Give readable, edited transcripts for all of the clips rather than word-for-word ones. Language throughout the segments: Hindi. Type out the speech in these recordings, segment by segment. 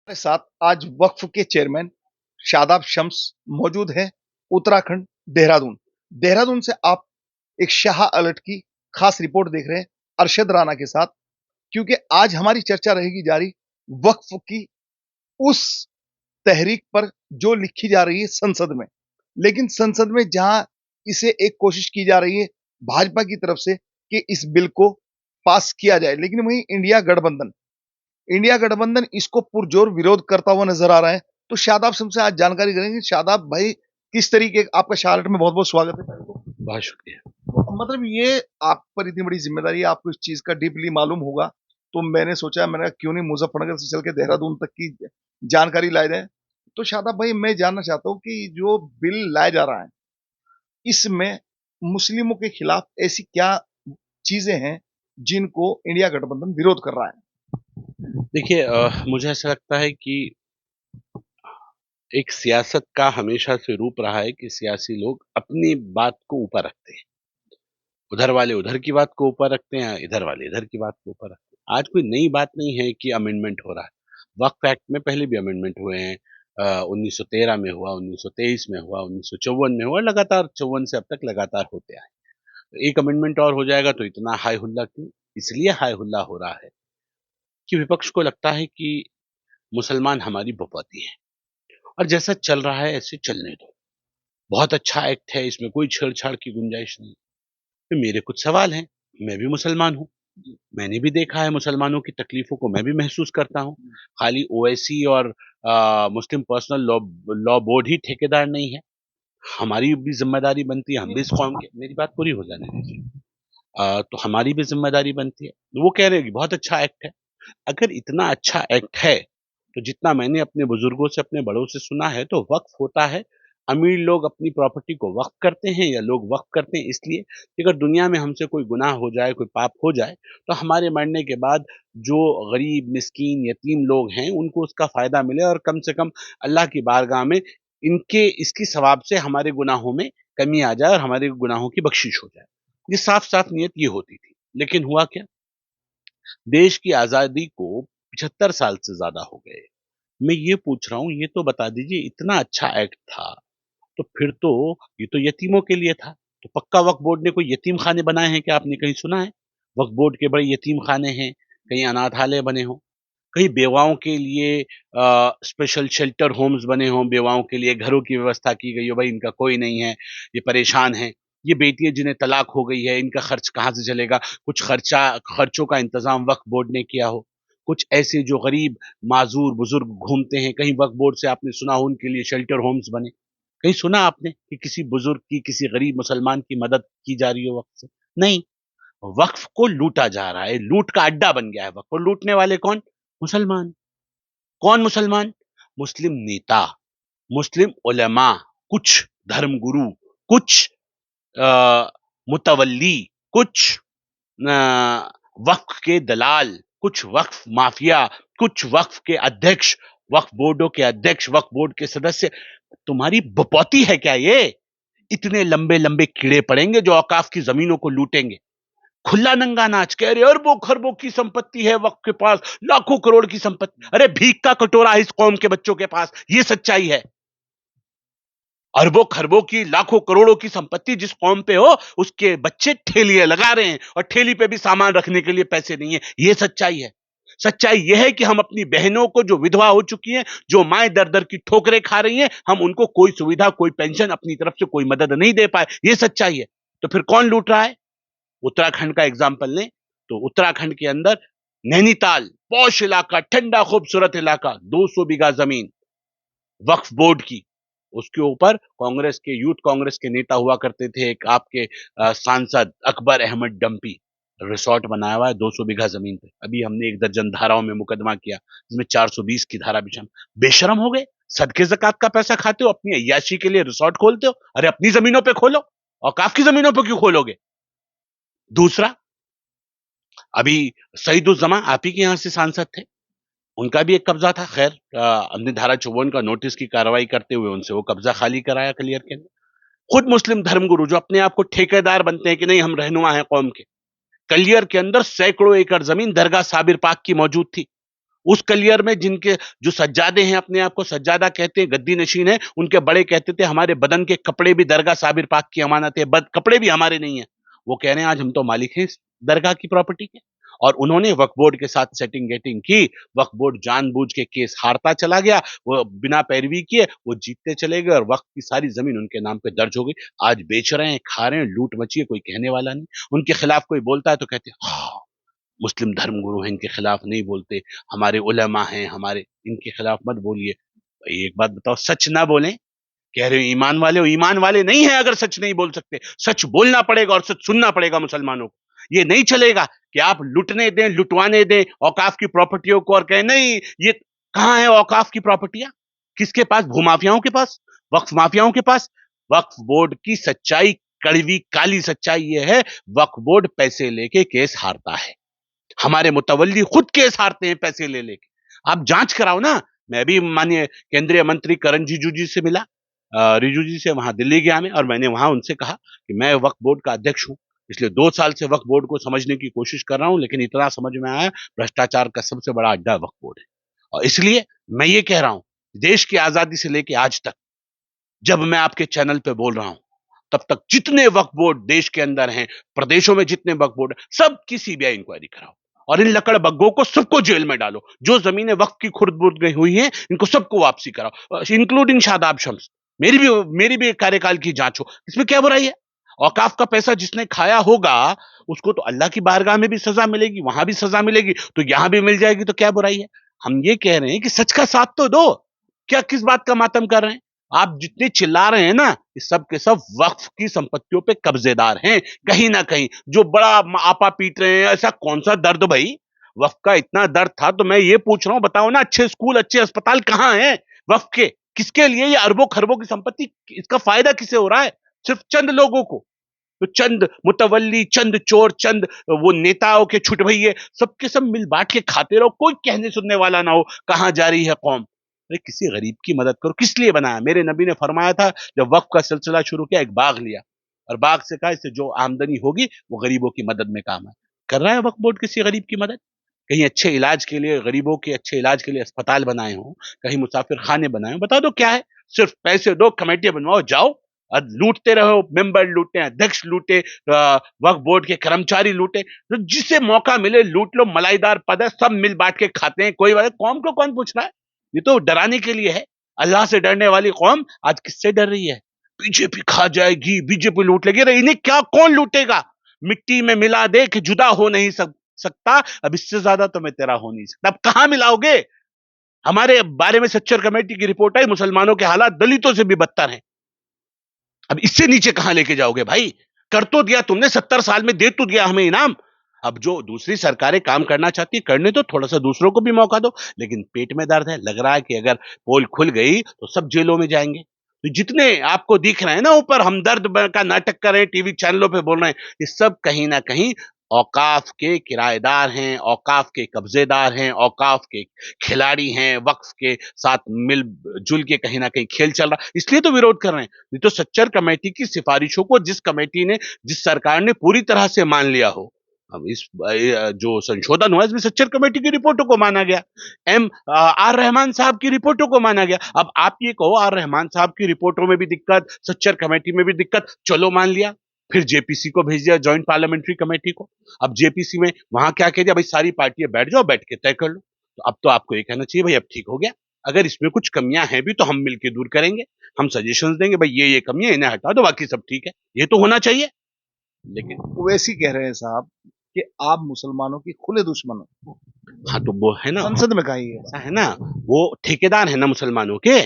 हमारे साथ आज वक्फ के चेयरमैन शादाब शम्स मौजूद हैं, उत्तराखंड, देहरादून। देहरादून से आप एक शाह अलर्ट की खास रिपोर्ट देख रहे हैं अरशद राणा के साथ, क्योंकि आज हमारी चर्चा रहेगी जारी वक्फ की उस तहरीक पर जो लिखी जा रही है संसद में। लेकिन संसद में जहां इसे एक कोशिश की जा रही है भाजपा की तरफ से कि इस बिल को पास किया जाए, लेकिन वहीं इंडिया गठबंधन इसको पुरजोर विरोध करता हुआ नजर आ रहा है। तो शादाब से आज जानकारी करेंगे। शादाब भाई, किस तरीके आपका शार्ट में बहुत बहुत स्वागत है। बहुत शुक्रिया। मतलब ये आप पर इतनी बड़ी जिम्मेदारी है, आपको इस चीज का डीपली मालूम होगा, तो मैंने सोचा, मैंने कहा क्यों नहीं मुजफ्फरनगर से चल के देहरादून तक की जानकारी लाए जाए। तो शादाब भाई, मैं जानना चाहता हूँ कि जो बिल लाया जा रहा है इसमें मुस्लिमों के खिलाफ ऐसी क्या चीजें हैं जिनको इंडिया गठबंधन विरोध कर रहा है। देखिए, मुझे ऐसा लगता है कि एक सियासत का हमेशा से रूप रहा है कि सियासी लोग अपनी बात को ऊपर रखते हैं। उधर वाले उधर की बात को ऊपर रखते हैं, इधर वाले इधर की बात को ऊपर रखते हैं। आज कोई नई बात नहीं है कि अमेंडमेंट हो रहा है। वक्फ एक्ट में पहले भी अमेंडमेंट हुए हैं। 1913 में हुआ, 1923 में हुआ, 1954 में हुआ, लगातार 54 से अब तक लगातार होते आए। तो एक अमेंडमेंट और हो जाएगा तो इतना हाय हुल्ला क्यों? इसलिए हाय हुल्ला हो रहा है कि विपक्ष को लगता है कि मुसलमान हमारी बपौती है और जैसा चल रहा है ऐसे चलने दो। बहुत अच्छा एक्ट है, इसमें कोई छेड़छाड़ की गुंजाइश नहीं। तो मेरे कुछ सवाल हैं। मैं भी मुसलमान हूँ। मैंने भी देखा है मुसलमानों की तकलीफों को, मैं भी महसूस करता हूँ। खाली ओवैसी और मुस्लिम पर्सनल लॉ लॉ बोर्ड ही ठेकेदार नहीं है। हमारी भी जिम्मेदारी बनती है, हम भी इस कौम के, मेरी बात पूरी हो जाने दीजिए। तो हमारी भी जिम्मेदारी बनती है। वो कह रहे हैं कि बहुत अच्छा एक्ट है। अगर इतना अच्छा एक्ट है, तो जितना मैंने अपने बुजुर्गों से, अपने बड़ों से सुना है, तो वक्फ होता है, अमीर लोग अपनी प्रॉपर्टी को वक्फ करते हैं या लोग वक्फ करते हैं इसलिए कि अगर दुनिया में हमसे कोई गुनाह हो जाए, कोई पाप हो जाए, तो हमारे मरने के बाद जो गरीब, मिस्कीन, यतीम लोग हैं, उनको उसका फ़ायदा मिले और कम से कम अल्लाह की बारगाह में इनके इसकी सवाब से हमारे गुनाहों में कमी आ जाए और हमारे गुनाहों की बख्शिश हो जाए। ये साफ-साफ नीयत ये होती थी। लेकिन हुआ क्या? देश की आज़ादी को 75 साल से ज़्यादा हो गए। मैं ये पूछ रहा हूँ, ये तो बता दीजिए, इतना अच्छा एक्ट था, तो फिर तो ये तो यतीमों के लिए था। तो पक्का वक्फ बोर्ड ने कोई यतीम खाने बनाए हैं क्या? आपने कहीं सुना है? वक्फ बोर्ड के बड़े यतीम खाने हैं, कहीं अनाथालय बने हों, कहीं बेवाओं के लिए स्पेशल शेल्टर होम्स बने हों, बेवाओं के लिए घरों की व्यवस्था की गई हो, भई इनका कोई नहीं है, ये परेशान हैं। ये बेटियाँ जिन्हें तलाक हो गई है, इनका खर्च कहाँ से चलेगा? कुछ खर्चों का इंतज़ाम वक्फ बोर्ड ने किया हो। कुछ ऐसे जो गरीब, माज़ूर बुज़ुर्ग घूमते हैं, कहीं वक्फ बोर्ड से आपने सुना हो उनके लिए शेल्टर होम्स बने? कहीं सुना आपने कि किसी बुजुर्ग की, किसी गरीब मुसलमान की मदद की जा रही हो वक़्फ से? नहीं, वक़्फ को लूटा जा रहा है, लूट का अड्डा बन गया है वक़्फ और लूटने वाले कौन? मुसलमान। कौन मुसलमान? मुस्लिम नेता, मुस्लिम उलमा, कुछ धर्मगुरु, कुछ अ, मुतवल्ली, कुछ वक़्फ के दलाल, कुछ वक़्फ माफिया, कुछ वक़्फ के अध्यक्ष, वक़्फ बोर्डों के अध्यक्ष, वक़्फ बोर्ड के सदस्य। तुम्हारी बपौती है क्या ये? इतने लंबे-लंबे कीड़े पड़ेंगे जो औकाफ की ज़मीनों को लूटेंगे। खुला नंगा नाच के, अरे अरबों-खरबों की संपत्ति है वक़्फ के पास, लाखों करोड़ की संपत्ति। अरे भीख का कटोरा है इस कौम के बच्चों के पास, ये सच्चाई है। अरबों खरबों की, लाखों करोड़ों की संपत्ति जिस कौम पे हो, उसके बच्चे ठेलियां लगा रहे हैं और ठेली पे भी सामान रखने के लिए पैसे नहीं है। ये सच्चाई है। सच्चाई यह है कि हम अपनी बहनों को, जो विधवा हो चुकी हैं, जो माएं दर-दर की ठोकरें खा रही हैं, हम उनको कोई सुविधा, कोई पेंशन, अपनी तरफ से कोई मदद नहीं दे पाए। ये सच्चाई है। तो फिर कौन लूट रहा है? उत्तराखंड का एग्जाम्पल लें, तो उत्तराखंड के अंदर नैनीताल, पॉश इलाका, ठंडा खूबसूरत इलाका, 200 बीघा जमीन वक्फ बोर्ड की। उसके ऊपर कांग्रेस के, यूथ कांग्रेस के नेता हुआ करते थे, एक आपके सांसद अकबर अहमद डंपी। रिसोर्ट बनाया हुआ है 200 बीघा जमीन पे। अभी हमने 1 दर्जन धाराओं में मुकदमा किया, जिसमें 420 की धारा भी शामिल। बेशरम हो गए, सदके ज़कात का पैसा खाते हो, अपनी अय्याशी के लिए रिसोर्ट खोलते हो। अरे अपनी जमीनों पे खोलो, औकाफ की जमीनों पे क्यों खोलोगे? दूसरा, अभी सईदुज्जमा आप ही के यहाँ से सांसद थे, उनका भी एक कब्जा था। खैर, हमने धारा 54 का नोटिस की कार्रवाई करते हुए उनसे वो कब्जा खाली कराया क्लियर के अंदर। खुद मुस्लिम धर्मगुरु जो अपने आप को ठेकेदार बनते हैं कि नहीं हम रहनुमा हैं कौम के, कलियर के अंदर सैकड़ों एकड़ जमीन दरगाह साबिर पाक की मौजूद थी। उस कलियर में जिनके जो सज्जादे हैं, अपने आप को सज्जादा कहते हैं, गद्दी नशीन है, उनके बड़े कहते थे हमारे बदन के कपड़े भी दरगाह साबिर पाक की अमानत है, कपड़े भी हमारे नहीं है। वो कह रहे हैं आज हम तो मालिक हैं इस दरगाह की प्रॉपर्टी के। और उन्होंने वक्फ बोर्ड के साथ सेटिंग गेटिंग की। वक्फ बोर्ड जानबूझ के केस हारता चला गया, वो बिना पैरवी किए वो जीतते चले गए और वक्फ की सारी जमीन उनके नाम पे दर्ज हो गई। आज बेच रहे हैं, खा रहे हैं, लूट मची है, कोई कहने वाला नहीं। उनके खिलाफ कोई बोलता है तो कहते हैं हाँ, मुस्लिम धर्मगुरु हैं, इनके खिलाफ नहीं बोलते, हमारे उलमा हैं, हमारे इनके खिलाफ मत बोलिए। भाई एक बात बताओ, सच ना बोलें, कह रहे हो ईमान वाले हो, ईमान वाले नहीं है अगर सच नहीं बोल सकते। सच बोलना पड़ेगा और सच सुनना पड़ेगा मुसलमानों को। ये नहीं चलेगा कि आप लुटने दें, लुटवाने दें औकाफ की प्रॉपर्टियों को और कहें नहीं ये कहां है औकाफ की प्रॉपर्टियां, किसके पास, भूमाफियाओं के पास, वक्फ माफियाओं के पास। वक्फ बोर्ड की सच्चाई, कड़वी काली सच्चाई ये है, वक्फ बोर्ड पैसे लेके केस हारता है। हमारे मुतवल्ली खुद केस हारते हैं पैसे ले लेके। आप जांच कराओ ना। मैं भी माननीय केंद्रीय मंत्री करण रिजिजू जी से मिला, रिजिजू जी से वहां दिल्ली गया मैं, और मैंने वहां उनसे कहा कि मैं वक्फ बोर्ड का अध्यक्ष हूं, पिछले 2 साल से वक्फ बोर्ड को समझने की कोशिश कर रहा हूं, लेकिन इतना समझ में आया भ्रष्टाचार का सबसे बड़ा अड्डा वक्फ बोर्ड है। और इसलिए मैं ये कह रहा हूं, देश की आजादी से लेकर आज तक जब मैं आपके चैनल पे बोल रहा हूं, तब तक जितने वक्फ बोर्ड देश के अंदर हैं, प्रदेशों में जितने वक्फ बोर्ड, सबकी सीबीआई इंक्वायरी कराओ और इन लकड़ बग्गों को सबको जेल में डालो। जो जमीनें वक्फ की खुर्द-बुर्द गई हुई हैं, इनको सबको वापसी कराओ, इंक्लूडिंग शादाब शम्स। मेरी भी कार्यकाल की जांच हो, इसमें क्या बुराई है? औकाफ का पैसा जिसने खाया होगा, उसको तो अल्लाह की बारगाह में भी सजा मिलेगी, वहां भी सजा मिलेगी, तो यहां भी मिल जाएगी, तो क्या बुराई है? हम ये कह रहे हैं कि सच का साथ तो दो। क्या किस बात का मातम कर रहे हैं? आप जितने चिल्ला रहे हैं ना, ये सब के सब वक्फ की संपत्तियों पे कब्जेदार हैं कहीं ना कहीं, जो बड़ा आपा पीट रहे हैं। ऐसा कौन सा दर्द भाई? वक्फ का इतना दर्द था तो मैं ये पूछ रहा हूं, बताओ ना, अच्छे स्कूल, अच्छे अस्पताल कहां हैं वक्फ के? किसके लिए ये अरबों खरबों की संपत्ति? इसका फायदा किसे हो रहा है? सिर्फ चंद लोगों को। तो चंद मुतवल्ली, चंद चोर, चंद वो नेताओं के छुटभइये, सबके सब मिल बांट के खाते रहो, कोई कहने सुनने वाला ना हो कहां जा रही है कौम। अरे किसी गरीब की मदद करो। किस लिए बनाया? मेरे नबी ने फरमाया था, जब वक्फ का सिलसिला शुरू किया, एक बाग लिया और बाग से कहा इससे जो आमदनी होगी वो गरीबों की मदद में काम है। कर रहा है वक्फ बोर्ड किसी गरीब की मदद? कहीं अच्छे इलाज के लिए, गरीबों के अच्छे इलाज के लिए अस्पताल बनाए हों, कहीं मुसाफिर खाने बनाए हों, बता दो क्या है? सिर्फ पैसे दो, कमेटी बनवाओ, जाओ और लूटते रहो। मेंबर लूटे, अध्यक्ष लूटे, वक्फ बोर्ड के कर्मचारी लूटे, तो जिसे मौका मिले लूट लो। मलाईदार पद है, सब मिल बांट के खाते हैं, कोई बात। कौम को कौन पूछ रहा है? ये तो डराने के लिए है। अल्लाह से डरने वाली कौम आज किससे डर रही है? बीजेपी खा जाएगी, बीजेपी लूट लेगी। अरे इन्हें क्या, कौन लूटेगा? मिट्टी में मिला दे कि जुदा हो नहीं सकता। अब इससे ज्यादा तो मैं तेरा हो नहीं सकता। अब कहां मिलाओगे? हमारे बारे में सच्चर कमेटी की रिपोर्ट आई, मुसलमानों के हालात दलितों से भी बदतर हैं। अब इससे नीचे कहां लेके जाओगे भाई? कर तो दिया तुमने, 70 साल में दे तो दिया हमें इनाम। अब जो दूसरी सरकारें काम करना चाहती है, करने तो, थोड़ा सा दूसरों को भी मौका दो। लेकिन पेट में दर्द है, लग रहा है कि अगर पोल खुल गई तो सब जेलों में जाएंगे। तो जितने आपको दिख रहे हैं ना ऊपर हमदर्द का नाटक कर रहे हैं, टीवी चैनलों पे बोल रहे हैं, ये सब कहीं ना कहीं औकाफ के किराएदार हैं, औकाफ के कब्जेदार हैं, औकाफ के खिलाड़ी हैं, वक्फ के साथ मिलजुल के कहीं ना कहीं खेल चल रहा, इसलिए तो विरोध कर रहे हैं। नहीं तो सच्चर कमेटी की सिफारिशों को जिस कमेटी ने, जिस सरकार ने पूरी तरह से मान लिया हो, अब इस जो संशोधन हुआ इसमें सच्चर कमेटी की रिपोर्टों को माना गया, आर रहमान साहब की रिपोर्टों को माना गया। अब आप ये कहो आर रहमान साहब की रिपोर्टों में भी दिक्कत, सच्चर कमेटी में भी दिक्कत, चलो मान लिया, फिर जेपीसी को भेज दिया, ज्वाइंट पार्लियामेंट्री कमेटी को। अब जेपीसी में वहां क्या कह दिया, भाई सारी पार्टियां बैठ जाओ, बैठ के तय कर लो। तो अब तो आपको ये कहना चाहिए भाई अब ठीक हो गया, अगर इसमें कुछ कमियां हैं भी तो हम मिलकर दूर करेंगे, हम सजेशंस देंगे, भाई ये कमियां इन्हें हटा दो, बाकी सब ठीक है। ये तो होना चाहिए। लेकिन वैसे ही कह रहे हैं साहब कि आप मुसलमानों की खुले दुश्मन हो। हाँ तो वो है ना, संसद में कही है, ऐसा है ना, वो ठेकेदार है ना मुसलमानों के,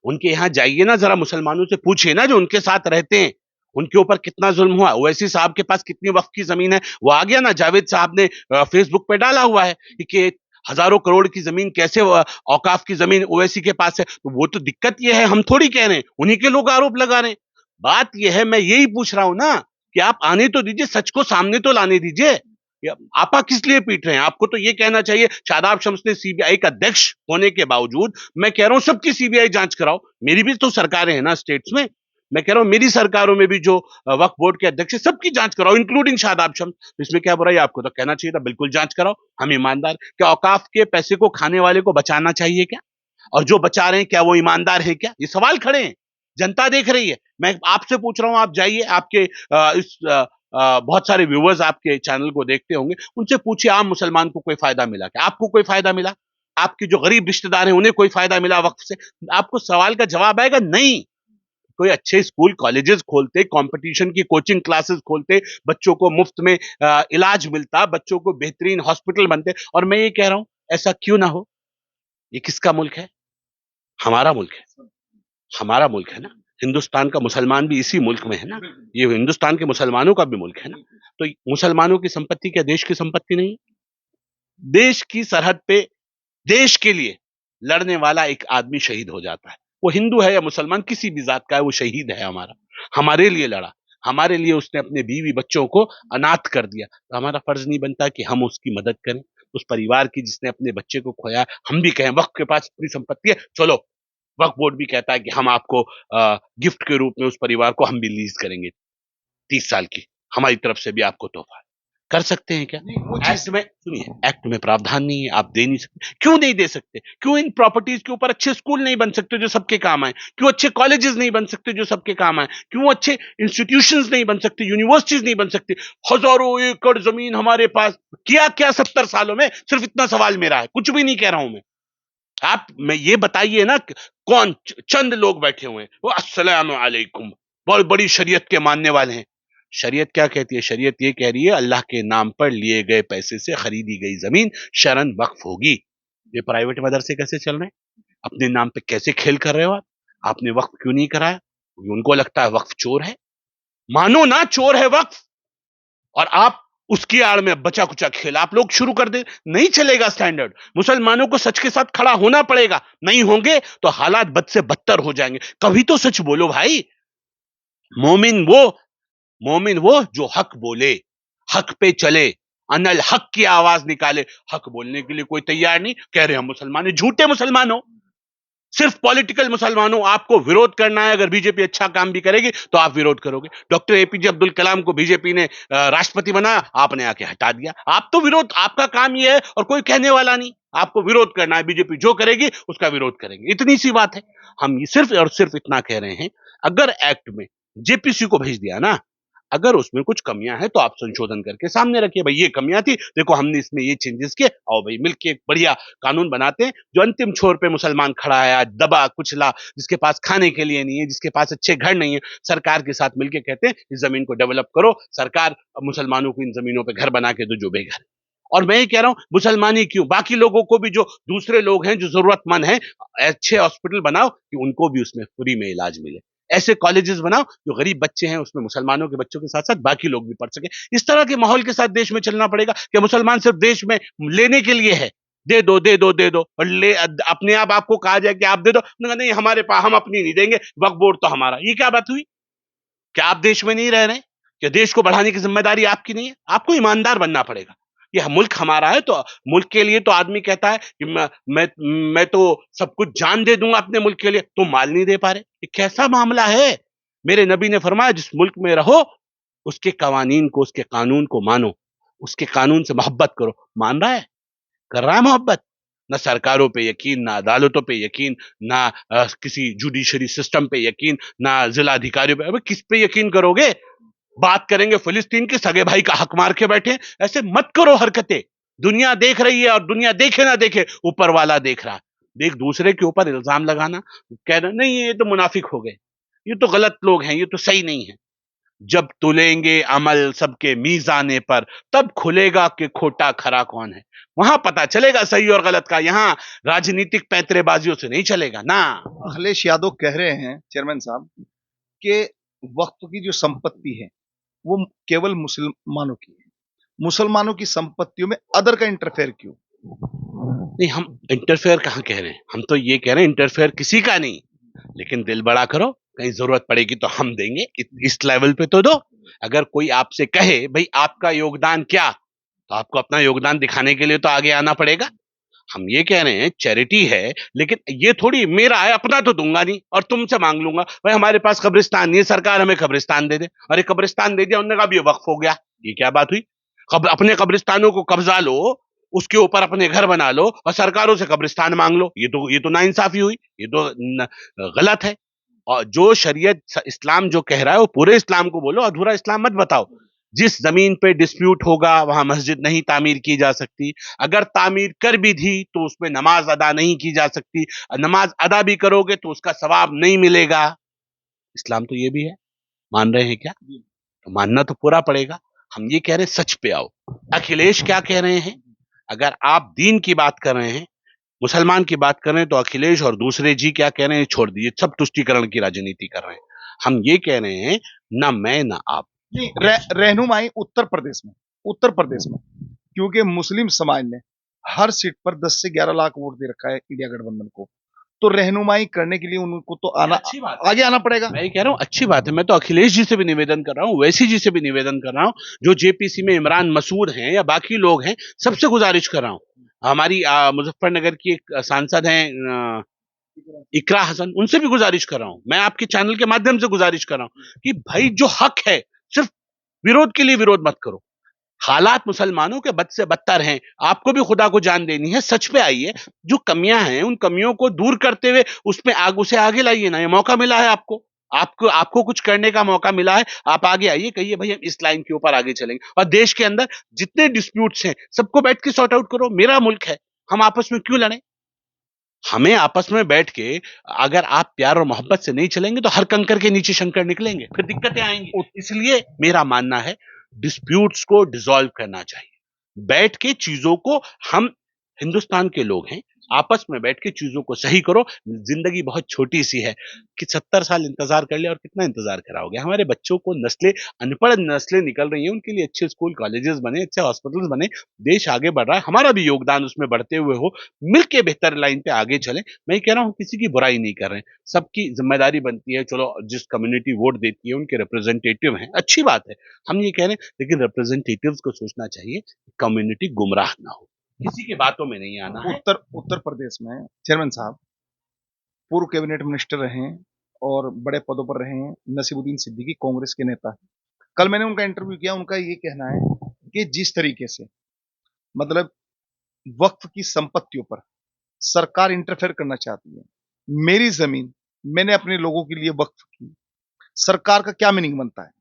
उनके यहाँ जाइए ना, जरा मुसलमानों से पूछिए ना जो उनके साथ रहते हैं, उनके ऊपर कितना जुल्म हुआ। ओवैसी साहब के पास कितनी वक्फ की जमीन है, वो आ गया ना, जावेद साहब ने फेसबुक पे डाला हुआ है कि हजारों करोड़ की जमीन कैसे औकाफ की जमीन ओवैसी के पास है। तो वो तो दिक्कत ये है, हम थोड़ी कह रहे हैं, उन्हीं के लोग आरोप लगा रहे हैं। बात ये है, मैं यही पूछ रहा हूं ना कि आप आने तो दीजिए, सच को सामने तो लाने दीजिए। आपा किस लिए पीट रहे हैं? आपको तो ये कहना चाहिए, शादाब शम्स ने सीबीआई का अध्यक्ष होने के बावजूद, मैं कह रहा हूं सबकी सीबीआई जांच कराओ। मेरी भी तो सरकारें हैं ना स्टेट्स में, मैं कह रहा हूं मेरी सरकारों में भी जो वक्फ बोर्ड के अध्यक्ष है, सबकी जांच कराओ, इंक्लूडिंग शादाब शम्स। इसमें क्या बुराई? आपको तो कहना चाहिए था बिल्कुल जांच कराओ, हम ईमानदार। क्या औकाफ के पैसे को खाने वाले को बचाना चाहिए क्या? और जो बचा रहे हैं क्या वो ईमानदार है क्या? ये सवाल खड़े हैं, जनता देख रही है। मैं आपसे पूछ रहा हूं, आप जाइए, आपके बहुत सारे व्यूअर्स आपके चैनल को देखते होंगे, उनसे पूछिए आम मुसलमान को कोई फायदा मिला क्या? आपको कोई फायदा मिला? आपके जो गरीब रिश्तेदार हैं उन्हें कोई फायदा मिला वक्फ से? आपको सवाल का जवाब आएगा नहीं। कोई अच्छे स्कूल कॉलेजेस खोलते, कंपटीशन की कोचिंग क्लासेस खोलते, बच्चों को मुफ्त में इलाज मिलता, बच्चों को बेहतरीन हॉस्पिटल बनते। और मैं ये कह रहा हूं ऐसा क्यों ना हो? ये किसका मुल्क है? हमारा मुल्क है, हमारा मुल्क है ना। हिंदुस्तान का मुसलमान भी इसी मुल्क में है ना, ये हिंदुस्तान के मुसलमानों का भी मुल्क है ना। तो मुसलमानों की संपत्ति क्या देश की संपत्ति नहीं है? देश की सरहद पे देश के लिए लड़ने वाला एक आदमी शहीद हो जाता है, वो हिंदू है या मुसलमान, किसी भी जात का है, वो शहीद है हमारा, हमारे लिए लड़ा, हमारे लिए उसने अपने बीवी बच्चों को अनाथ कर दिया। तो हमारा फर्ज नहीं बनता कि हम उसकी मदद करें, उस परिवार की जिसने अपने बच्चे को खोया? हम भी कहें वक्फ के पास इतनी संपत्ति है, चलो वक्फ बोर्ड भी कहता है कि हम आपको गिफ्ट के रूप में उस परिवार को हम भी लीज करेंगे 30 साल की, हमारी तरफ से भी आपको तोहफा है। कर सकते हैं क्या? नहीं, वो एक्ट में सुनिए, एक्ट में प्रावधान नहीं है, आप दे नहीं सकते। क्यों नहीं दे सकते? क्यों इन प्रॉपर्टीज के ऊपर अच्छे स्कूल नहीं बन सकते जो सबके काम आए? क्यों अच्छे कॉलेजेस नहीं बन सकते जो सबके काम आए? क्यों अच्छे इंस्टीट्यूशंस नहीं बन सकते, यूनिवर्सिटीज नहीं बन सकती? हजारों एकड़ जमीन हमारे पास, किया क्या 70 सालों में? सिर्फ इतना सवाल मेरा है, कुछ भी नहीं कह रहा हूं मैं। आप मैं ये बताइए ना, कौन चंद लोग बैठे हुए हैं, वो अस्सलाम वालेकुम, बहुत बड़ी शरीयत के मानने वाले हैं। शरीयत क्या कहती है? शरीयत ये कह रही है अल्लाह के नाम पर लिए गए पैसे से खरीदी गई जमीन शरन वक्फ होगी। ये प्राइवेट मदरसे कैसे चल रहे हैं? अपने नाम पे कैसे खेल कर रहे हो आप? आपने वक्फ क्यों नहीं कराया? क्योंकि उनको लगता है वक्फ चोर है। मानो ना चोर है वक्फ, और आप उसकी आड़ में बचा कुचा खेल आप लोग शुरू कर दे। नहीं चलेगा स्टैंडर्ड। मुसलमानों को सच के साथ खड़ा होना पड़ेगा, नहीं होंगे तो हालात बद से बदतर हो जाएंगे। कभी तो सच बोलो भाई। मोमिन वो मोमिन वो जो हक बोले, हक पे चले, अनल हक की आवाज निकाले। हक बोलने के लिए कोई तैयार नहीं, कह रहे हम मुसलमान हैं। झूठे मुसलमान हो, सिर्फ पॉलिटिकल मुसलमानों। आपको विरोध करना है, अगर बीजेपी अच्छा काम भी करेगी तो आप विरोध करोगे। डॉक्टर एपीजे अब्दुल कलाम को बीजेपी ने राष्ट्रपति बनाया, आपने आके हटा दिया। आप तो विरोध, आपका काम ये है, और कोई कहने वाला नहीं। आपको विरोध करना है, बीजेपी जो करेगी उसका विरोध करेंगे, इतनी सी बात है। हम सिर्फ और सिर्फ इतना कह रहे हैं, अगर एक्ट में जेपीसी को भेज दिया ना, अगर उसमें कुछ कमियां हैं तो आप संशोधन करके सामने रखिए, भाई ये कमियां थी, देखो हमने इसमें ये चेंजेस किए, आओ भाई मिलके एक बढ़िया कानून बनाते हैं। जो अंतिम छोर पे मुसलमान खड़ा है आज, दबा कुचला, जिसके पास खाने के लिए नहीं है, जिसके पास अच्छे घर नहीं है, सरकार के साथ मिलके कहते हैं इस जमीन को डेवलप करो, सरकार मुसलमानों को इन जमीनों पे घर बना के दो जो बेघर। और मैं ये कह रहा हूं, मुसलमान ही क्यों, बाकी लोगों को भी, जो दूसरे लोग हैं जो जरूरतमंद हैं, अच्छे हॉस्पिटल बनाओ कि उनको भी उसमें फ्री में इलाज मिले। ऐसे कॉलेजेस बनाओ जो गरीब बच्चे हैं उसमें मुसलमानों के बच्चों के साथ साथ बाकी लोग भी पढ़ सके। इस तरह के माहौल के साथ देश में चलना पड़ेगा कि मुसलमान सिर्फ देश में लेने के लिए है, दे दो दे दो दे दो, और ले अपने आप आपको कहा जाए कि आप दे दो, नहीं हमारे पास, हम अपनी नहीं देंगे, वक्फ बोर्ड तो हमारा। ये क्या बात हुई? क्या आप देश में नहीं रह रहे? क्या देश को बढ़ाने की जिम्मेदारी आपकी नहीं है? आपको ईमानदार बनना पड़ेगा। ये मुल्क हमारा है, तो मुल्क के लिए तो आदमी कहता है कि मैं तो सब कुछ जान दे दूंगा अपने मुल्क के लिए, तो माल नहीं दे पा रहे। ये कैसा मामला है? मेरे नबी ने फरमाया जिस मुल्क में रहो उसके कवानीन को, उसके कानून को मानो, उसके कानून से मोहब्बत करो। मान रहा है? कर रहा है मोहब्बत? ना सरकारों पे यकीन, ना अदालतों पे यकीन, ना किसी जुडिशरी सिस्टम पे यकीन, ना जिला अधिकारियों पे। अबे किस पे यकीन करोगे? बात करेंगे फिलिस्तीन के सगे भाई का हक मार के बैठे। ऐसे मत करो हरकतें। दुनिया देख रही है, और दुनिया देखे ना देखे, ऊपर वाला देख रहा है। एक दूसरे के ऊपर इल्जाम लगाना, कहना नहीं ये तो मुनाफिक हो गए, ये तो गलत लोग हैं, ये तो सही नहीं है। जब तुलेंगे अमल सबके मीजाने पर, तब खुलेगा कि खोटा खरा कौन है। वहां पता चलेगा सही और गलत का। यहाँ राजनीतिक पैंतरेबाजियों से नहीं चलेगा ना। अखिलेश यादव कह रहे हैं चेयरमैन साहब कि वक्फ की जो संपत्ति है वो केवल मुसलमानों की है, मुसलमानों की संपत्तियों में अदर का इंटरफेयर क्यों? नहीं, हम इंटरफेयर कहाँ कह रहे हैं? हम तो ये कह रहे हैं इंटरफेयर किसी का नहीं, लेकिन दिल बड़ा करो, कहीं जरूरत पड़ेगी तो हम देंगे, इस लेवल पे तो दो। अगर कोई आपसे कहे भाई आपका योगदान क्या, तो आपको अपना योगदान दिखाने के लिए तो आगे आना पड़ेगा। हम ये कह रहे हैं चैरिटी है, लेकिन ये थोड़ी मेरा है अपना तो दूंगा नहीं और तुमसे मांग लूंगा। भाई हमारे पास कब्रिस्तान नहीं है, सरकार हमें कब्रिस्तान दे दे। अरे कब्रिस्तान दे दिया, उन्होंने कहा अब ये वक्फ हो गया। ये क्या बात हुई? अपने कब्रिस्तानों को कब्जा लो, उसके ऊपर अपने घर बना लो और सरकारों से कब्रिस्तान मांग लो। ये तो नाइंसाफी हुई, ये तो गलत है। और जो शरीयत इस्लाम जो कह रहा है वो पूरे इस्लाम को बोलो, अधूरा इस्लाम मत बताओ। जिस जमीन पे डिस्प्यूट होगा वहां मस्जिद नहीं तामीर की जा सकती। अगर तामीर कर भी दी तो उसमें नमाज अदा नहीं की जा सकती। नमाज अदा भी करोगे तो उसका सवाब नहीं मिलेगा। इस्लाम तो ये भी है। मान रहे हैं क्या? तो मानना तो पूरा पड़ेगा। हम ये कह रहे हैं सच पे आओ। अखिलेश क्या कह रहे हैं? अगर आप दीन की बात कर रहे हैं, मुसलमान की बात कर रहे हैं, तो अखिलेश और दूसरे जी क्या कह रहे हैं छोड़ दिए, सब तुष्टीकरण की राजनीति कर रहे हैं। हम ये कह रहे हैं ना मैं ना आप। रहनुमाई उत्तर प्रदेश में क्योंकि मुस्लिम समाज ने हर सीट पर 10 से 11 लाख वोट दे रखा है इंडिया गठबंधन को, तो रहनुमाई करने के लिए उनको तो आगे आना पड़ेगा। मैं कह रहा हूँ अच्छी बात है। मैं तो अखिलेश जी से भी निवेदन कर रहा हूँ, वैसी जी से भी निवेदन कर रहा हूँ, जो जेपीसी में इमरान मसूद हैं या बाकी लोग हैं, सबसे गुजारिश कर रहा हूँ। हमारी मुजफ्फरनगर की एक सांसद हैं इकरा हसन, उनसे भी गुजारिश कर रहा हूं। मैं आपके चैनल के माध्यम से गुजारिश कर रहा हूं कि भाई जो हक है, सिर्फ विरोध के लिए विरोध मत करो। हालात मुसलमानों के बद से बदतर हैं, आपको भी खुदा को जान देनी है, सच पे आइए। जो कमियां हैं उन कमियों को दूर करते हुए उसमें उसे आगे लाइए ना। ये मौका मिला है आपको, आपको कुछ करने का मौका मिला है। आप आगे आइए, कहिए भाई हम इस लाइन के ऊपर आगे चलेंगे। और देश के अंदर जितने डिस्प्यूट्स हैं सबको बैठ के सॉर्ट आउट करो। मेरा मुल्क है, हम आपस में क्यों लड़ें? हमें आपस में बैठ के, अगर आप प्यार और मोहब्बत से नहीं चलेंगे तो हर कंकर के नीचे शंकर निकलेंगे, फिर दिक्कतें आएंगी। इसलिए मेरा मानना है डिस्प्यूट्स को डिसॉल्व करना चाहिए। बैठ के चीजों को, हम हिंदुस्तान के लोग हैं, आपस में बैठ के चीजों को सही करो। जिंदगी बहुत छोटी सी है कि 70 साल इंतजार कर लिया और कितना इंतजार कराओगे? हमारे बच्चों को नस्लें, अनपढ़ नस्लें निकल रही हैं, उनके लिए अच्छे स्कूल कॉलेजेस बने, अच्छे हॉस्पिटल्स बने, देश आगे बढ़ रहा है, हमारा भी योगदान उसमें बढ़ते हुए हो, मिलके बेहतर लाइन पे आगे चलें। मैं कह रहा हूँ किसी की बुराई नहीं कर रहे हैं, सबकी जिम्मेदारी बनती है। चलो जिस कम्युनिटी वोट देती है उनके रिप्रेजेंटेटिव हैं, अच्छी बात है, हम ये कह रहे हैं, लेकिन रिप्रेजेंटेटिव्स को सोचना चाहिए कम्युनिटी गुमराह ना हो, किसी की बातों में नहीं आना है। उत्तर प्रदेश में चेयरमैन साहब पूर्व कैबिनेट मिनिस्टर रहे हैं और बड़े पदों पर रहे हैं। नसीमुद्दीन सिद्दीकी कांग्रेस के नेता हैं। कल मैंने उनका इंटरव्यू किया, उनका ये कहना है कि जिस तरीके से मतलब वक्फ की संपत्तियों पर सरकार इंटरफेयर करना चाहती है, मेरी जमीन मैंने अपने लोगों के लिए वक्फ की, सरकार का क्या मीनिंग बनता है?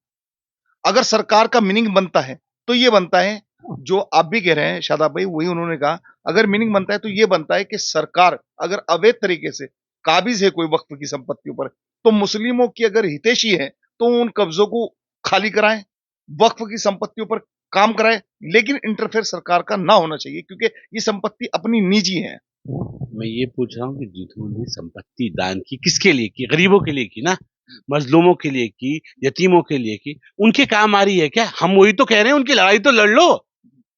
अगर सरकार का मीनिंग बनता है तो ये बनता है जो आप भी कह रहे हैं शादाब भाई, वही उन्होंने कहा। अगर मीनिंग बनता है तो ये बनता है कि सरकार अगर अवैध तरीके से काबिज है कोई वक्फ की संपत्तियों पर, तो मुस्लिमों की अगर हितैषी है तो उन कब्जों को खाली कराएं, वक्फ की संपत्तियों पर काम कराएं, लेकिन इंटरफेयर सरकार का ना होना चाहिए क्योंकि ये संपत्ति अपनी निजी है। मैं ये पूछ रहा हूँ कि जिन्होंने संपत्ति दान की किसके लिए की? गरीबों के लिए की ना, मजलूमों के लिए की, यतीमों के लिए की। उनके काम आ रही है क्या? हम वही तो कह रहे हैं, उनकी लड़ाई तो लड़ लो।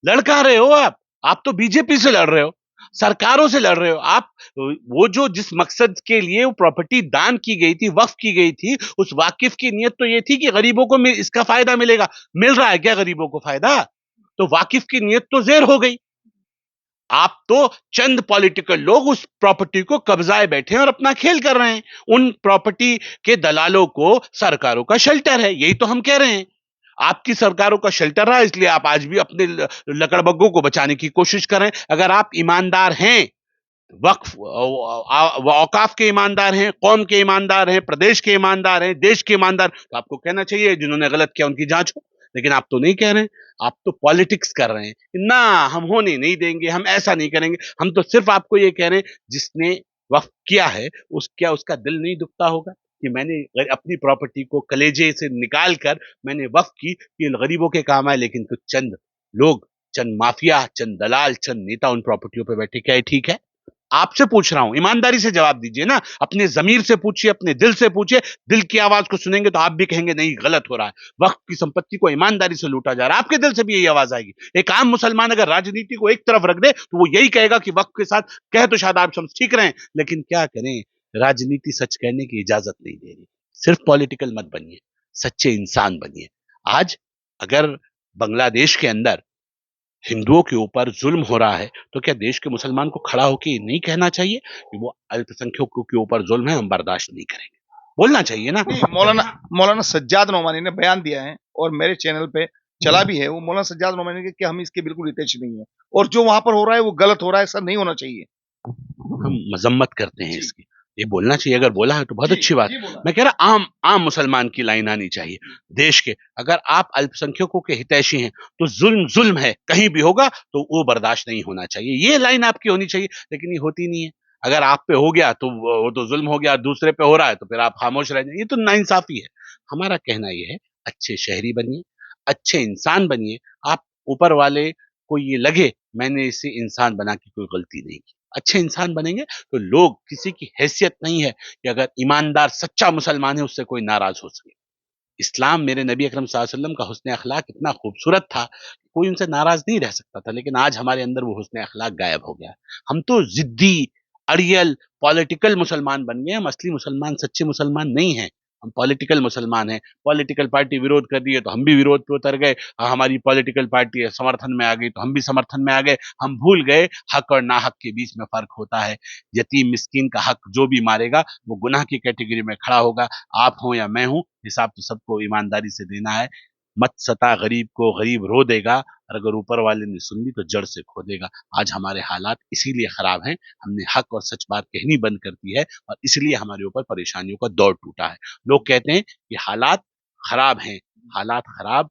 लड़ कहाँ रहे हो आप तो बीजेपी से लड़ रहे हो, सरकारों से लड़ रहे हो आप। वो जो जिस मकसद के लिए वो प्रॉपर्टी दान की गई थी, वक्फ की गई थी, उस वाकिफ की नीयत तो ये थी कि गरीबों को इसका फायदा मिलेगा। मिल रहा है क्या गरीबों को फायदा? तो वाकिफ की नीयत तो ज़ेर हो गई। आप तो चंद पॉलिटिकल लोग उस प्रॉपर्टी को कब्जाए बैठे हैं और अपना खेल कर रहे हैं। उन प्रॉपर्टी के दलालों को सरकारों का शेल्टर है, यही तो हम कह रहे हैं। आपकी सरकारों का शेल्टर रहा, इसलिए आप आज भी अपने लकड़बग्गों को बचाने की कोशिश कर रहे हैं। अगर आप ईमानदार हैं, वक्फ औकाफ के ईमानदार हैं, कौम के ईमानदार हैं, प्रदेश के ईमानदार हैं, देश के ईमानदार, तो आपको कहना चाहिए जिन्होंने गलत किया उनकी जांच हो। लेकिन आप तो नहीं कह रहे हैं, आप तो पॉलिटिक्स कर रहे हैं। ना हम होने नहीं देंगे, हम ऐसा नहीं करेंगे। हम तो सिर्फ आपको ये कह रहे हैं, जिसने वक्फ किया है क्या उसका दिल नहीं दुखता होगा कि मैंने अपनी प्रॉपर्टी को कलेजे से निकाल कर मैंने वक्फ की, ये गरीबों के काम आए। लेकिन कुछ चंद लोग, चंद माफिया, चंद दलाल, चंद नेता उन प्रॉपर्टियों पर बैठे, क्या ये ठीक है? आपसे पूछ रहा हूं, ईमानदारी से जवाब दीजिए ना। अपने जमीर से पूछिए, अपने दिल से पूछिए। दिल की आवाज को सुनेंगे तो आप भी कहेंगे नहीं गलत हो रहा है, वक्त की संपत्ति को ईमानदारी से लूटा जा रहा है। आपके दिल से भी यही आवाज आएगी। एक आम मुसलमान अगर राजनीति को एक तरफ रख दे तो वो यही कहेगा कि वक्त के साथ कह तो शादाब शम्स ठीक रहे, लेकिन क्या करें, राजनीति सच कहने की इजाजत नहीं दे रही। सिर्फ पॉलिटिकल मत बनिए, सच्चे इंसान बनिए। आज अगर बांग्लादेश के अंदर हिंदुओं के ऊपर जुल्म हो रहा है, तो क्या देश के मुसलमान को खड़ा होकर ये नहीं कहना चाहिए कि वो अल्पसंख्यकों के ऊपर जुल्म है, हम बर्दाश्त नहीं करेंगे? बोलना चाहिए ना। नहीं, मौलाना मौलाना सज्जाद नोमानी ने बयान दिया है और मेरे चैनल पे चला भी है वो। मौलाना सज्जाद नोमानी ने कि हम इसके बिल्कुल हितैषी नहीं है और जो वहां पर हो रहा है वो गलत हो रहा है, ऐसा नहीं होना चाहिए। हम मजम्मत करते हैं जी। इसकी। ये बोलना चाहिए, अगर बोला है तो बहुत जी, अच्छी बात जी है। बोला। मैं कह रहा आम आम मुसलमान की लाइन आनी चाहिए देश के। अगर आप अल्पसंख्यकों के हितैषी हैं तो जुल्म जुल्म है, कहीं भी होगा तो वो बर्दाश्त नहीं होना चाहिए, ये लाइन आपकी होनी चाहिए, लेकिन ये होती नहीं है। अगर आप पे हो गया तो वो तो जुल्म हो गया, दूसरे पे हो रहा है तो फिर आप खामोश रह जाए, ये तो नाइंसाफी है। हमारा कहना ये है, अच्छे शहरी बनिए, अच्छे इंसान बनिए। आप ऊपर वाले को ये लगे मैंने इसे इंसान बना के कोई गलती नहीं की, अच्छे इंसान बनेंगे तो लोग, किसी की हैसियत नहीं है कि अगर ईमानदार सच्चा मुसलमान है उससे कोई नाराज हो सके। इस्लाम, मेरे नबी अकरम सल्लल्लाहु अलैहि वसल्लम का हुस्न अखलाक इतना खूबसूरत था, कोई उनसे नाराज नहीं रह सकता था, लेकिन आज हमारे अंदर वो हुस्न अखलाक गायब हो गया। हम तो जिद्दी, अड़ियल, पॉलिटिकल मुसलमान बन गए। हम असली मुसलमान, सच्चे मुसलमान नहीं हैं। हम पॉलिटिकल मुसलमान हैं। पॉलिटिकल पार्टी विरोध कर रही है तो हम भी विरोध पे उतर गए। हमारी पॉलिटिकल पार्टी समर्थन में आ गई तो हम भी समर्थन में आ गए। हम भूल गए हक और नाहक के बीच में फर्क होता है। यतीम मिस्कीन का हक जो भी मारेगा वो गुनाह की कैटेगरी में खड़ा होगा। आप हो या मैं हूं, हिसाब तो सबको ईमानदारी से देना है। मत सता गरीब को, गरीब रो देगा, और अगर ऊपर वाले ने सुन ली तो जड़ से खो देगा। आज हमारे हालात इसीलिए खराब हैं, हमने हक और सच बात कहनी बंद कर दी है, और इसलिए हमारे ऊपर परेशानियों का दौर टूटा है। लोग कहते हैं कि हालात खराब हैं, हालात खराब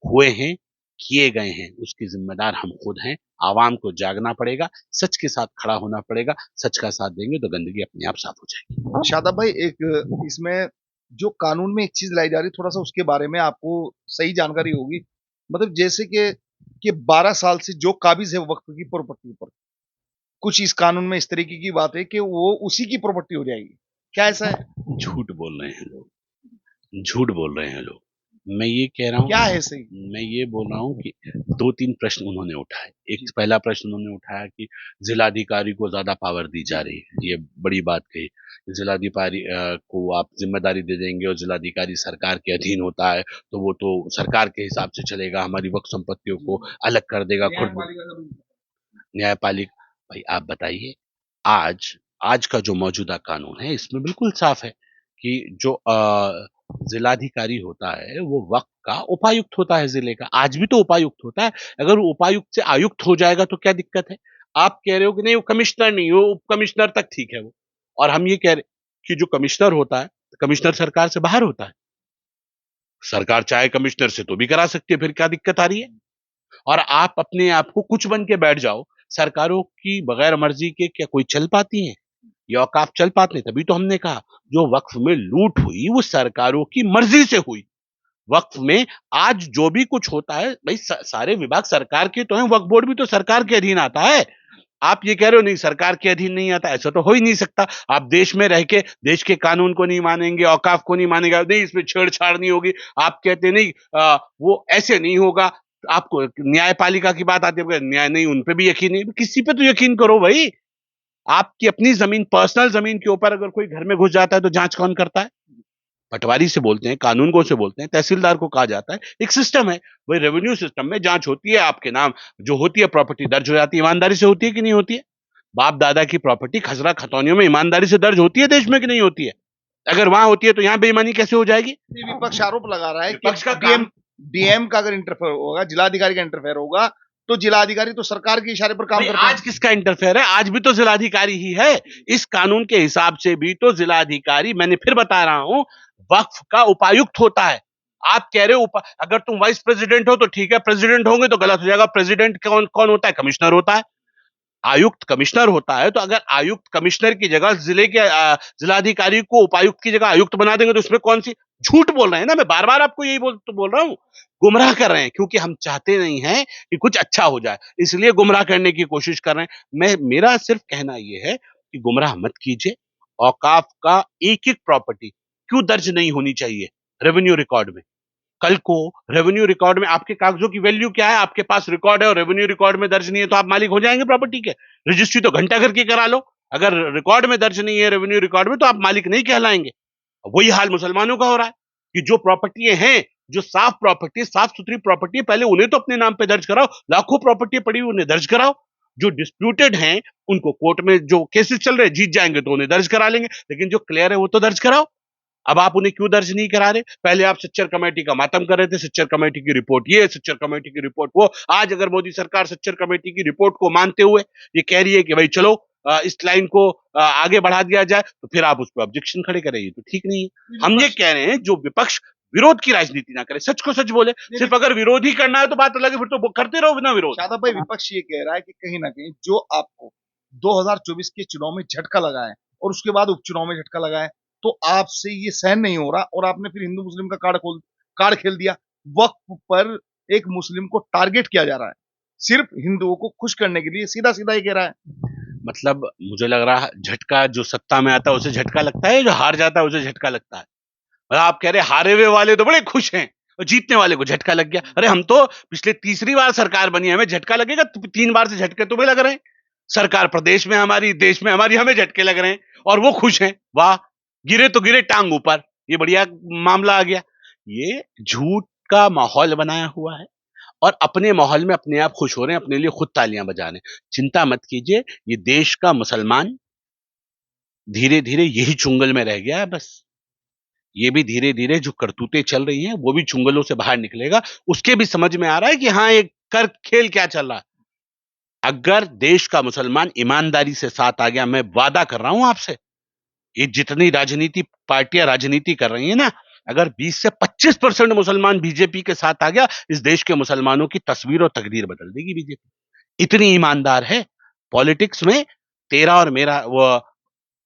हुए हैं, किए गए हैं, उसकी जिम्मेदार हम खुद हैं। आवाम को जागना पड़ेगा, सच के साथ खड़ा होना पड़ेगा। सच का साथ देंगे तो गंदगी अपने आप साफ हो जाएगी। शादाब भाई, एक इसमें जो कानून में एक चीज लाई जा रही है, थोड़ा सा उसके बारे में आपको सही जानकारी होगी। मतलब जैसे कि 12 साल से जो काबिज है वक्फ की प्रॉपर्टी पर, कुछ इस कानून में इस तरीके की बात है कि वो उसी की प्रॉपर्टी हो जाएगी। क्या ऐसा है? झूठ बोल रहे हैं लोग, झूठ बोल रहे हैं लोग। मैं ये कह रहा हूँ, क्या है सही? मैं ये बोल रहा हूँ कि 2-3 प्रश्न उन्होंने उठाए। एक पहला प्रश्न उन्होंने उठाया कि जिलाधिकारी को ज्यादा पावर दी जा रही है। ये बड़ी बात कही। जिलाधिकारी को आप जिम्मेदारी दे देंगे और जिलाधिकारी सरकार के अधीन होता है तो वो तो सरकार के हिसाब से चलेगा, हमारी वक्फ संपत्तियों को अलग कर देगा खुद। न्यायपालिका, भाई आप बताइए, आज आज का जो मौजूदा कानून है इसमें बिल्कुल साफ है कि जो जिलाधिकारी होता है वो वक्त का उपायुक्त होता है जिले का। आज भी तो उपायुक्त होता है। अगर वो उपायुक्त से आयुक्त हो जाएगा तो क्या दिक्कत है? आप कह रहे हो कि नहीं वो कमिश्नर नहीं, वो उप कमिश्नर तक ठीक है वो। और हम ये कह रहे कि जो कमिश्नर होता है, कमिश्नर सरकार से बाहर होता है। सरकार चाहे कमिश्नर से तो भी करा सकती है, फिर क्या दिक्कत आ रही है? और आप अपने आप को कुछ बन के बैठ जाओ। सरकारों की बगैर मर्जी के क्या कोई चल पाती है? ये औकाफ चल पाते हैं? तभी तो हमने कहा जो वक्फ में लूट हुई वो सरकारों की मर्जी से हुई। वक्फ में आज जो भी कुछ होता है भाई, सारे विभाग सरकार के तो हैं, वक्फ बोर्ड भी तो सरकार के अधीन आता है। आप ये कह रहे हो नहीं सरकार के अधीन नहीं आता, ऐसा तो हो ही नहीं सकता। आप देश में रह के देश के कानून को नहीं मानेंगे, औकाफ को नहीं मानेंगे, नहीं इसमें छेड़छाड़ नहीं होगी। आप कहते नहीं वो ऐसे नहीं होगा। आपको न्यायपालिका की बात आती है, न्याय नहीं, उन पे भी यकीन नहीं। किसी पे तो यकीन करो भाई। आपकी अपनी जमीन, पर्सनल जमीन के ऊपर अगर कोई घर में घुस जाता है तो जांच कौन करता है? पटवारी से बोलते हैं, कानून को से बोलते हैं, तहसीलदार को कहा जाता है। एक सिस्टम है, वही रेवेन्यू सिस्टम में जांच होती है, आपके नाम जो होती है प्रॉपर्टी दर्ज हो जाती है। ईमानदारी से होती है कि नहीं होती है? बाप दादा की प्रॉपर्टी खसरा खतौनियों में ईमानदारी से दर्ज होती है देश में कि नहीं होती है? अगर वहां होती है तो यहां बेईमानी कैसे हो जाएगी? विपक्ष आरोप लगा रहा है कि विपक्ष का डीएम डीएम का अगर इंटरफेयर होगा, जिलाधिकारी का इंटरफेयर होगा, तो जिलाधिकारी तो सरकार के इशारे पर काम करता है। आज किसका इंटरफेयर है? आज भी तो जिलाधिकारी ही है। इस कानून के हिसाब से भी तो जिलाधिकारी, मैंने फिर बता रहा हूं, वक्फ का उपायुक्त होता है। आप कह रहे हो अगर तुम वाइस प्रेसिडेंट हो तो ठीक है, प्रेसिडेंट होंगे तो गलत हो जाएगा। प्रेसिडेंट कौन कौन होता है? कमिश्नर होता है। आयुक्त कमिश्नर होता है। तो अगर आयुक्त कमिश्नर की जगह जिले के जिलाधिकारी को उपायुक्त की जगह आयुक्त बना देंगे तो उसमें कौन सी? झूठ बोल रहे हैं ना। मैं बार बार आपको यही बोल रहा हूं, गुमराह कर रहे हैं, क्योंकि हम चाहते नहीं हैं कि कुछ अच्छा हो जाए, इसलिए गुमराह करने की कोशिश कर रहे हैं। मेरा सिर्फ कहना यह है कि गुमराह मत कीजिए। औकाफ का एक एक प्रॉपर्टी क्यों दर्ज नहीं होनी चाहिए रेवेन्यू रिकॉर्ड में? कल को रेवेन्यू रिकॉर्ड में आपके कागजों की वैल्यू क्या है? आपके पास रिकॉर्ड है और रेवेन्यू रिकॉर्ड में दर्ज नहीं है तो आप मालिक हो जाएंगे प्रॉपर्टी के? रजिस्ट्री तो घंटा घर की करा लो, अगर रिकॉर्ड में दर्ज नहीं है रेवेन्यू रिकॉर्ड में तो आप मालिक नहीं कहलाएंगे। वही हाल मुसलमानों का हो रहा है कि जो प्रॉपर्टी हैं जो साफ प्रॉपर्टी, साफ सुथरी प्रॉपर्टी, पहले उन्हें तो अपने नाम पे दर्ज कराओ। लाखों प्रॉपर्टी पड़ी हुई, उन्हें दर्ज कराओ। जो डिस्प्यूटेड हैं उनको कोर्ट में जो केसेस चल रहे हैं, जीत जाएंगे तो उन्हें दर्ज करा लेंगे, लेकिन जो क्लियर है वो तो दर्ज कराओ। अब आप उन्हें क्यों दर्ज नहीं करा रहे? पहले आप सच्चर कमेटी का मातम कर रहे थे, सच्चर कमेटी की रिपोर्ट ये, सच्चर कमेटी की रिपोर्ट वो। आज अगर मोदी सरकार सच्चर कमेटी की रिपोर्ट को मानते हुए ये कह रही है कि भाई चलो इस लाइन को आगे बढ़ा दिया जाए, तो फिर आप उस पर ऑब्जेक्शन खड़े करें, ये तो ठीक नहीं है। हम ये कह रहे हैं जो विपक्ष विरोध की राजनीति ना करे, सच को सच बोले। सिर्फ अगर विरोध ही करना है तो बात अलग है, फिर तो करते रहो बिना विरोध। शादाब भाई, विपक्ष ये कह रहा है कि कहीं ना कहीं जो आपको 2024 के चुनाव में झटका लगा है और उसके बाद उपचुनाव में झटका लगा है, तो आपसे ये सहन नहीं हो रहा और आपने फिर हिंदू मुस्लिम का कार्ड खेल दिया। वक्फ पर एक मुस्लिम को टारगेट किया जा रहा है सिर्फ हिंदुओं को खुश करने के लिए, सीधा सीधा ये कह रहा है। मतलब मुझे लग रहा है झटका जो सत्ता में आता है उसे झटका लगता है, जो हार जाता है उसे झटका लगता है। मतलब आप कह रहे हारे हुए वाले तो बड़े खुश हैं और जीतने वाले को झटका लग गया। अरे हम तो पिछले तीसरी बार सरकार बनी है, हमें झटका लगेगा? 3 बार से झटके तुम्हें लग रहे हैं। सरकार प्रदेश में हमारी, देश में हमारी, हमें झटके लग रहे हैं और वो खुश हैं। वाह, गिरे तो गिरे टांग ऊपर, ये बढ़िया मामला आ गया। ये झूठ का माहौल बनाया हुआ है और अपने माहौल में अपने आप खुश हो रहे हैं, अपने लिए खुद तालियां बजा रहे हैं। चिंता मत कीजिए, ये देश का मुसलमान धीरे धीरे यही चुंगल में रह गया है बस। ये भी धीरे धीरे जो करतूतें चल रही हैं वो भी चुंगलों से बाहर निकलेगा, उसके भी समझ में आ रहा है कि हाँ एक कर खेल क्या चल रहा है। अगर देश का मुसलमान ईमानदारी से साथ आ गया, मैं वादा कर रहा हूं आपसे, ये जितनी राजनीति पार्टियां राजनीति कर रही हैं ना, अगर 20 से 25% मुसलमान बीजेपी के साथ आ गया, इस देश के मुसलमानों की तस्वीर और तकदीर बदल देगी बीजेपी। इतनी ईमानदार है। पॉलिटिक्स में तेरा और मेरा, वो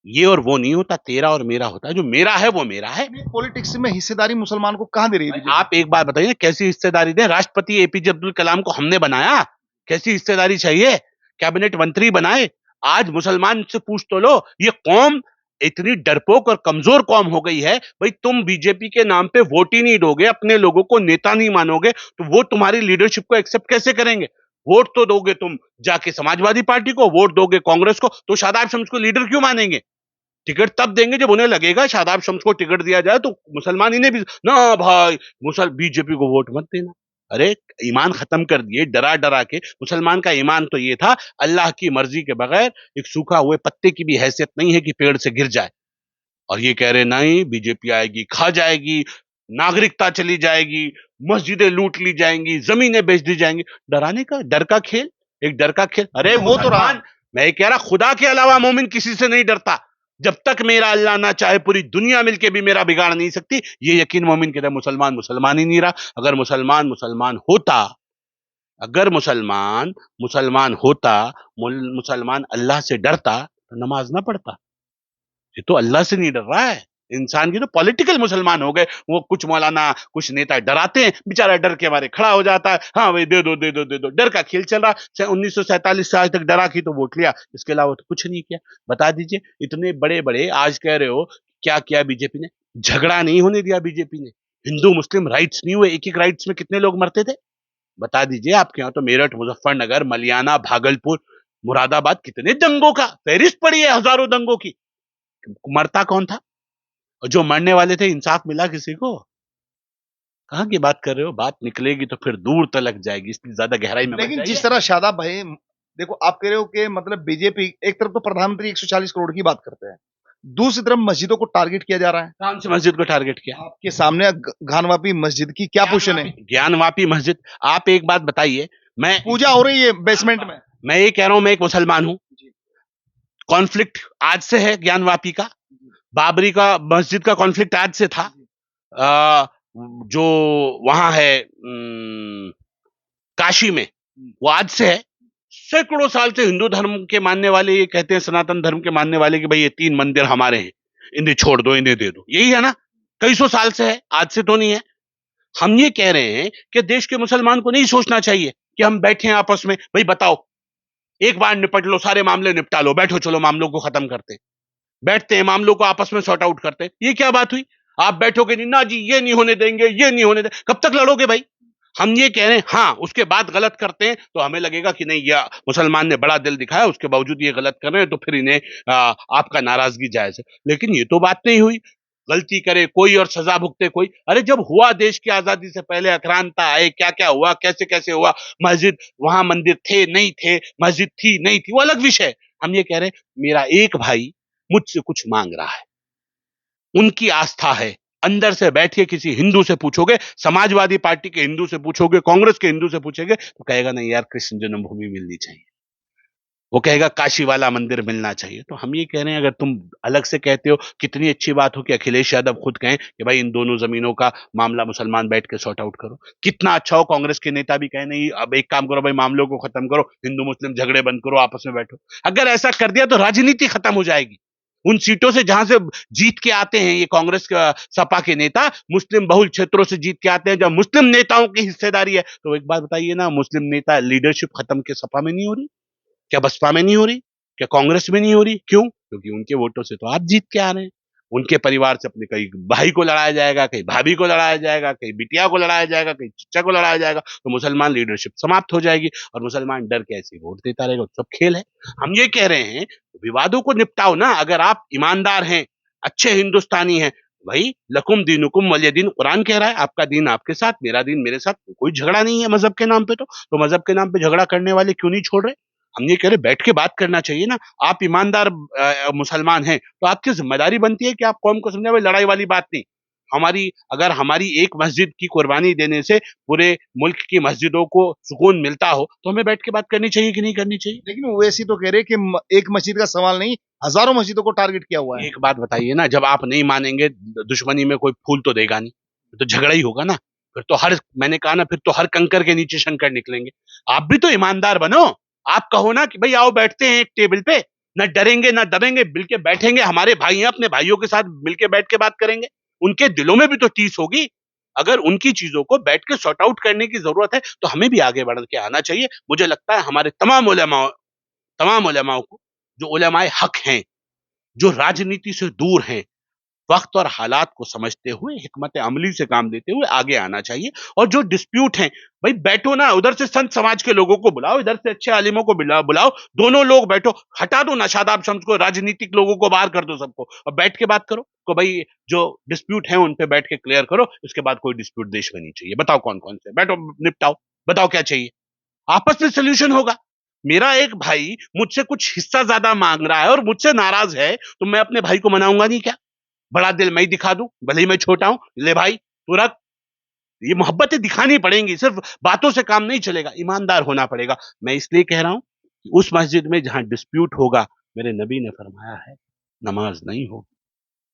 ये और वो नहीं होता, तेरा और मेरा होता है। जो मेरा है वो मेरा है। पॉलिटिक्स में हिस्सेदारी मुसलमान को कहां दे रही है? आप एक बात बताइए, कैसी हिस्सेदारी दें? राष्ट्रपति एपीजे अब्दुल कलाम को हमने बनाया, कैसी हिस्सेदारी चाहिए? कैबिनेट मंत्री बनाए। आज मुसलमान से पूछ तो लो, ये कौम इतनी डरपोक और कमजोर कौम हो गई है। भाई तुम बीजेपी के नाम पे वोट ही नहीं दोगे, अपने लोगों को नेता नहीं मानोगे, तो वो तुम्हारी लीडरशिप को एक्सेप्ट कैसे करेंगे? वोट तो दोगे तुम जाके समाजवादी पार्टी को, वोट दोगे कांग्रेस को, तो शादाब शम्स को लीडर क्यों मानेंगे? टिकट तब देंगे जब उन्हें लगेगा शादाब शम्स को टिकट दिया जाए तो मुसलमान इन्हें भी ना, भाई मुसल बीजेपी को वोट मत देना। अरे ईमान खत्म कर दिए डरा डरा के। मुसलमान का ईमान तो ये था, अल्लाह की मर्जी के बगैर एक सूखा हुए पत्ते की भी हैसियत नहीं है कि पेड़ से गिर जाए। और ये कह रहे नहीं बीजेपी आएगी खा जाएगी, नागरिकता चली जाएगी, मस्जिदें लूट ली जाएंगी, जमीनें बेच दी जाएंगी। डराने का, डर का खेल, एक डर का खेल। अरे वो तो रहा। मैं कह रहा खुदा के अलावा मोमिन किसी से नहीं डरता। जब तक मेरा अल्लाह ना चाहे पूरी दुनिया मिलके भी मेरा बिगाड़ नहीं सकती, ये यकीन मोमिन कहता है। मुसलमान मुसलमान ही नहीं रहा। अगर मुसलमान मुसलमान होता, अगर मुसलमान मुसलमान होता, मुसलमान अल्लाह से डरता तो नमाज ना पढ़ता। ये तो अल्लाह से नहीं डर रहा है, इंसान की तो पॉलिटिकल मुसलमान हो गए। वो कुछ मौलाना कुछ नेता डराते हैं, बेचारा डर के मारे खड़ा हो जाता है, हाँ भाई दे दो दे दो दे दो। डर का खेल चल रहा है। 1947 से आज तक डरा की तो वोट लिया, इसके अलावा तो कुछ नहीं किया। बता दीजिए, इतने बड़े बड़े आज कह रहे हो क्या किया बीजेपी ने? झगड़ा नहीं होने दिया बीजेपी ने। हिंदू मुस्लिम राइट्स नहीं हुए। एक एक राइट्स में कितने लोग मरते थे बता दीजिए। आपके यहाँ तो मेरठ, मुजफ्फरनगर, मलियाना, भागलपुर, मुरादाबाद, कितने दंगों का फहरिस्त पड़ी है, हजारों दंगों की। मरता कौन था? और जो मरने वाले थे इंसाफ मिला किसी को? कहाँ की बात कर रहे हो? बात निकलेगी तो फिर दूर तलक जाएगी, इसलिए ज्यादा गहराई में। लेकिन जिस तरह शादाब भाई, देखो आप कह रहे हो कि मतलब बीजेपी एक तरफ तो प्रधानमंत्री 140 करोड़ की बात करते हैं, दूसरी तरफ मस्जिदों को टारगेट किया जा रहा है। कौन सी मस्जिद को टारगेट किया? आपके सामने घानवापी मस्जिद की क्या पोजीशन है? ज्ञानवापी मस्जिद। आप एक बात बताइए, मैं पूजा हो रही है बेसमेंट में। मैं ये कह रहा हूं, मैं एक मुसलमान हूं। कॉन्फ्लिक्ट आज से है ज्ञानवापी का, बाबरी का मस्जिद का कॉन्फ्लिक्ट आज से था। जो वहां है काशी में, वो आज से है। सैकड़ों साल से हिंदू धर्म के मानने वाले ये कहते हैं, सनातन धर्म के मानने वाले कि भाई ये 3 मंदिर हमारे हैं, इन्हें छोड़ दो, इन्हें दे दो। यही है ना? कई सौ साल से है, आज से तो नहीं है। हम ये कह रहे हैं कि देश के मुसलमान को नहीं सोचना चाहिए कि हम बैठे हैं आपस में, भाई बताओ एक बार निपट लो, सारे मामले निपटा लो, बैठो चलो मामलों को खत्म करते हैं। बैठते हैं, मामलों को आपस में सॉर्ट आउट करते हैं। ये क्या बात हुई? आप बैठोगे नहीं ना जी, ये नहीं होने देंगे, ये नहीं होने देंगे। कब तक लड़ोगे भाई? हम ये कह रहे हैं, हाँ उसके बाद गलत करते हैं तो हमें लगेगा कि नहीं ये मुसलमान ने बड़ा दिल दिखाया, उसके बावजूद ये गलत कर रहे हैं तो फिर इन्हें आपका नाराजगी जायज है। लेकिन ये तो बात नहीं हुई। गलती करे कोई और सजा भुगते कोई। अरे जब हुआ देश की आजादी से पहले अक्रांता आए, क्या क्या हुआ, कैसे कैसे हुआ, मस्जिद वहां मंदिर थे नहीं थे, मस्जिद थी नहीं थी, वो अलग विषय। हम ये कह रहे मेरा एक भाई मुझसे कुछ मांग रहा है, उनकी आस्था है। अंदर से बैठिए किसी हिंदू से पूछोगे, समाजवादी पार्टी के हिंदू से पूछोगे, कांग्रेस के हिंदू से पूछोगे, तो कहेगा नहीं यार कृष्ण जन्मभूमि मिलनी चाहिए, वो कहेगा काशी वाला मंदिर मिलना चाहिए। तो हम ये कह रहे हैं अगर तुम अलग से कहते हो, कितनी अच्छी बात हो कि अखिलेश यादव खुद कहें कि भाई इन दोनों जमीनों का मामला मुसलमान बैठ के सॉर्ट आउट करो। कितना अच्छा हो कांग्रेस के नेता भी कहें नहीं अब एक काम करो भाई, मामलों को खत्म करो, हिंदू मुस्लिम झगड़े बंद करो, आपस में बैठो। अगर ऐसा कर दिया तो राजनीति खत्म हो जाएगी। उन सीटों से जहां से जीत के आते हैं ये कांग्रेस का सपा के नेता, मुस्लिम बहुल क्षेत्रों से जीत के आते हैं, जब मुस्लिम नेताओं की हिस्सेदारी है, तो एक बात बताइए ना, मुस्लिम नेता लीडरशिप खत्म के सपा में नहीं हो रही? क्या बसपा में नहीं हो रही? क्या कांग्रेस में नहीं हो रही? क्यों? क्योंकि उनके वोटों से तो आप जीत के आ रहे हैं। उनके परिवार से अपने कहीं भाई को लड़ाया जाएगा, कहीं भाभी को लड़ाया जाएगा, कहीं बिटिया को लड़ाया जाएगा, कहीं चचा को लड़ाया जाएगा, तो मुसलमान लीडरशिप समाप्त हो जाएगी और मुसलमान डर के ऐसे वोट देता रहेगा। सब खेल है। हम ये कह रहे हैं विवादों को निपटाओ ना। अगर आप ईमानदार हैं, अच्छे हिंदुस्तानी हैं, भाई लकुम दीनुकुम वलिय दीन, कुरान कह रहा है आपका दीन आपके साथ, मेरा दीन मेरे साथ, कोई झगड़ा नहीं है मजहब के नाम पे। तो मजहब के नाम पे झगड़ा करने वाले क्यों नहीं छोड़ रहे? हम ये कह रहे बैठ के बात करना चाहिए ना। आप ईमानदार मुसलमान हैं तो आपकी जिम्मेदारी बनती है कि आप कौम को समझाएं भाई लड़ाई वाली बात नहीं। हमारी अगर हमारी एक मस्जिद की कुर्बानी देने से पूरे मुल्क की मस्जिदों को सुकून मिलता हो तो हमें बैठ के बात करनी चाहिए कि नहीं करनी चाहिए? लेकिन वो ऐसी तो कह रहे कि एक मस्जिद का सवाल नहीं, हजारों मस्जिदों को टारगेट किया हुआ है। एक बात बताइए ना, जब आप नहीं मानेंगे दुश्मनी में कोई फूल तो देगा नहीं, तो झगड़ा ही होगा ना। फिर तो हर मैंने कहा ना, फिर तो हर कंकर के नीचे शंकर निकलेंगे। आप भी तो ईमानदार बनो। आप कहो ना कि भाई आओ बैठते हैं एक टेबल पे, ना डरेंगे ना दबेंगे, मिलके बैठेंगे, हमारे भाई हैं, अपने भाइयों के साथ मिलके बैठ के बात करेंगे। उनके दिलों में भी तो टीस होगी। अगर उनकी चीजों को बैठ के सॉर्ट आउट करने की जरूरत है तो हमें भी आगे बढ़ के आना चाहिए। मुझे लगता है हमारे तमाम उलेमाओं को, जो उलेमाए हक हैं, जो राजनीति से दूर हैं, वक्त और हालात को समझते हुए हिकमत अमली से काम लेते हुए आगे आना चाहिए। और जो डिस्प्यूट हैं, भाई बैठो ना, उधर से संत समाज के लोगों को बुलाओ, इधर से अच्छे आलिमों को बुलाओ, दोनों लोग बैठो, हटा दो ना शादाब शम्स को, राजनीतिक लोगों को बाहर कर दो सबको, और बैठ के बात करो तो भाई जो डिस्प्यूट है उन पे बैठ के क्लियर करो। इसके बाद कोई डिस्प्यूट देश में नहीं चाहिए। बताओ कौन कौन से, बैठो निपटाओ, बताओ क्या चाहिए, आपस में सोल्यूशन होगा। मेरा एक भाई मुझसे कुछ हिस्सा ज्यादा मांग रहा है और मुझसे नाराज है, तो मैं अपने भाई को मनाऊंगा नहीं क्या? बड़ा दिल मैं ही दिखा दूं, भले ही मैं छोटा हूं, ले भाई तू रख। ये मोहब्बतें दिखानी पड़ेंगी, सिर्फ बातों से काम नहीं चलेगा, ईमानदार होना पड़ेगा। मैं इसलिए कह रहा हूं कि उस मस्जिद में जहां डिस्प्यूट होगा, मेरे नबी ने फरमाया है नमाज नहीं होगी।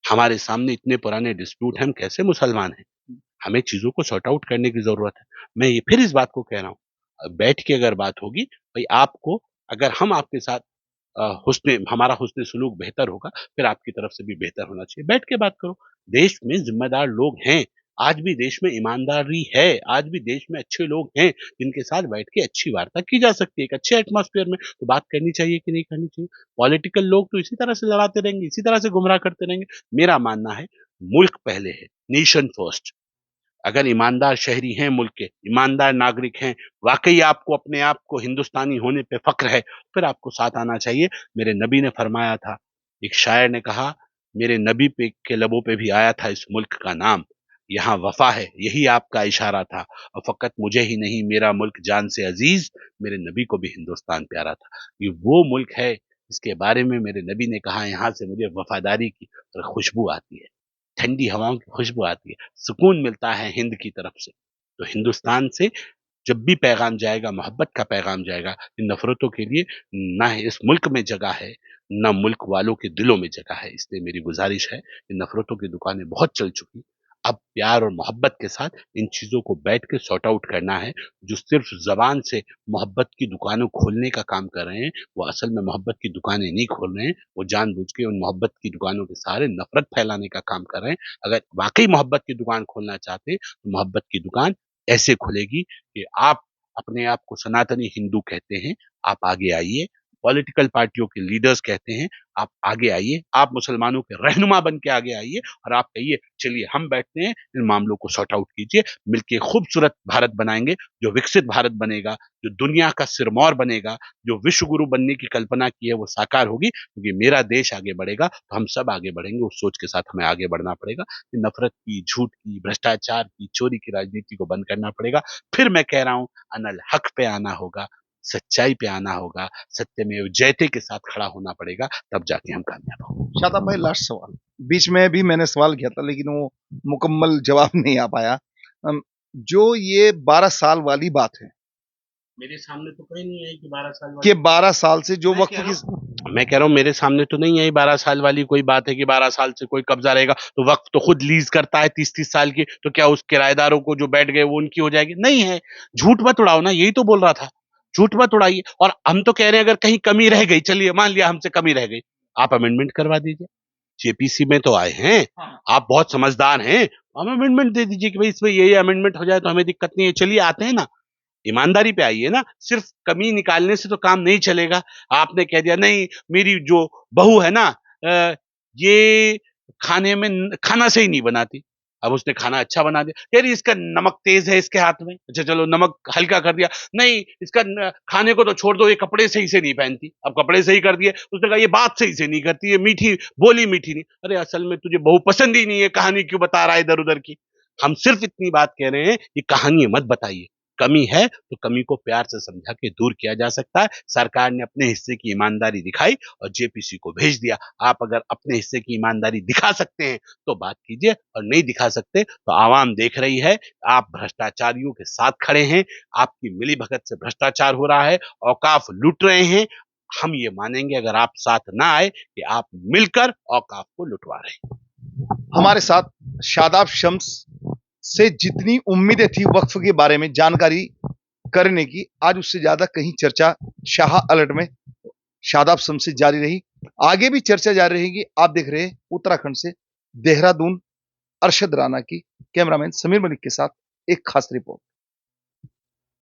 हमारे सामने इतने पुराने डिस्प्यूट हैं, हम कैसे मुसलमान हैं? हमें चीजों को सॉर्ट आउट करने की जरूरत है। मैं ये फिर इस बात को कह रहा हूं, बैठ के अगर बात होगी, भाई आपको, अगर हम आपके साथ हमारा हुस्न सुलूक बेहतर होगा, फिर आपकी तरफ से भी बेहतर होना चाहिए। बैठ के बात करो। देश में जिम्मेदार लोग हैं, आज भी देश में ईमानदारी है, आज भी देश में अच्छे लोग हैं जिनके साथ बैठ के अच्छी वार्ता की जा सकती है एक अच्छे एटमॉस्फेयर में। तो बात करनी चाहिए कि नहीं करनी चाहिए? पॉलिटिकल लोग तो इसी तरह से लड़ाते रहेंगे, इसी तरह से गुमराह करते रहेंगे। मेरा मानना है मुल्क पहले है, नेशन फर्स्ट। अगर ईमानदार शहरी हैं मुल्क के, ईमानदार नागरिक हैं, वाकई आपको अपने आप को हिंदुस्तानी होने पे फक्र है, फिर आपको साथ आना चाहिए। मेरे नबी ने फरमाया था, एक शायर ने कहा, मेरे नबी पे के लबों पे भी आया था इस मुल्क का नाम, यहाँ वफा है यही आपका इशारा था, और फकत मुझे ही नहीं मेरा मुल्क जान से अजीज, मेरे नबी को भी हिंदुस्तान प्यारा था। ये वो मुल्क है इसके बारे में मेरे नबी ने कहा, यहाँ से मुझे वफादारी की खुशबू आती है, ठंडी हवाओं की खुशबू आती है, सुकून मिलता है हिंद की तरफ से। तो हिंदुस्तान से जब भी पैगाम जाएगा, मोहब्बत का पैगाम जाएगा। इन नफरतों के लिए ना इस मुल्क में जगह है, ना मुल्क वालों के दिलों में जगह है। इसलिए मेरी गुजारिश है, इन नफरतों की दुकानें बहुत चल चुकी, अब प्यार और मोहब्बत के साथ इन चीजों को बैठ के सॉर्ट आउट करना है। जो सिर्फ जबान से मोहब्बत की दुकानों खोलने का काम कर रहे हैं, वो असल में मोहब्बत की दुकानें नहीं खोल रहे हैं, वो जानबूझ के उन मोहब्बत की दुकानों के सहारे नफरत फैलाने का काम कर रहे हैं। अगर वाकई मोहब्बत की दुकान खोलना चाहते हैं तो मोहब्बत की दुकान ऐसे खुलेगी कि आप अपने आप को सनातनी हिंदू कहते हैं, आप आगे आइए, पॉलिटिकल पार्टियों के लीडर्स कहते हैं, आप आगे आइए, आप मुसलमानों के रहनुमा बन के आगे आइए और आप कहिए चलिए हम बैठते हैं, इन मामलों को सॉर्ट आउट कीजिए, मिलके खूबसूरत भारत बनाएंगे, जो विकसित भारत बनेगा, जो दुनिया का सिरमौर बनेगा, जो विश्व गुरु बनने की कल्पना की है वो साकार होगी, क्योंकि मेरा देश आगे बढ़ेगा तो हम सब आगे बढ़ेंगे। उस सोच के साथ हमें आगे बढ़ना पड़ेगा। नफरत की, झूठ की, भ्रष्टाचार की, चोरी की राजनीति को बंद करना पड़ेगा। फिर मैं कह रहा हूं, अनल हक पे आना होगा, सच्चाई पे आना होगा, सत्यमेव जयते के साथ खड़ा होना पड़ेगा, तब जाके हम कामयाब होंगे। शादाब भाई, लास्ट सवाल। बीच में भी मैंने सवाल किया था लेकिन वो मुकम्मल जवाब नहीं आ पाया। जो ये 12 साल वाली बात है, मेरे सामने तो कहीं नहीं है कि 12 साल कि वाली 12 साल से जो वक्फ की, मैं कह रहा हूँ मेरे सामने तो नहीं है 12 साल वाली कोई बात है कि 12 साल से कोई कब्जा रहेगा तो वक्फ तो खुद लीज करता है 30-30 साल की, तो क्या उस किराएदारों को जो बैठ गए वो उनकी हो जाएगी? नहीं है। झूठ मत उड़ाओ ना, यही तो बोल रहा था। झूठ मत उड़ाइए। और हम तो कह रहे हैं अगर कहीं कमी रह गई, चलिए मान लिया हमसे कमी रह गई, आप अमेंडमेंट करवा दीजिए। जेपीसी में तो आए हैं, आप बहुत समझदार हैं, हम अमेंडमेंट दे दीजिए कि भाई इसमें ये अमेंडमेंट हो जाए तो हमें दिक्कत नहीं है, चलिए आते हैं ना। ईमानदारी पे आइए ना, सिर्फ कमी निकालने से तो काम नहीं चलेगा। आपने कह दिया नहीं मेरी जो बहू है ना, ये खाने में खाना सही नहीं बनाती। अब उसने खाना अच्छा बना दिया, यार इसका नमक तेज है इसके हाथ में, अच्छा चलो नमक हल्का कर दिया, नहीं इसका खाने को तो छोड़ दो, ये कपड़े सही से नहीं पहनती, अब कपड़े सही कर दिए, उसने कहा ये बात सही से नहीं करती, ये मीठी बोली मीठी नहीं। अरे असल में तुझे बहू पसंद ही नहीं है, कहानी क्यों बता रहा है इधर उधर की। हम सिर्फ इतनी बात कह रहे हैं, ये कहानी मत बताइए। कमी है तो कमी को प्यार से समझा के दूर किया जा सकता है। सरकार ने अपने हिस्से की ईमानदारी दिखाई और जेपीसी को भेज दिया। आप अगर अपने हिस्से की ईमानदारी दिखा सकते हैं तो बात कीजिए, और नहीं दिखा सकते तो आवाम देख रही है, आप भ्रष्टाचारियों के साथ खड़े हैं, आपकी मिलीभगत से भ्रष्टाचार हो रहा है, औकाफ लूट रहे हैं। हम ये मानेंगे अगर आप साथ ना आए कि आप मिलकर औकाफ को लुटवा रहे हैं। हमारे साथ शादाब शम्स से जितनी उम्मीदें थी वक्फ के बारे में जानकारी करने की, आज उससे ज्यादा कहीं चर्चा शाह अलर्ट में शादाब शम्स से जारी रही। आगे भी चर्चा जारी रहेगी। आप देख रहे हैं उत्तराखंड से देहरादून अरशद राणा की कैमरामैन समीर मलिक के साथ एक खास रिपोर्ट।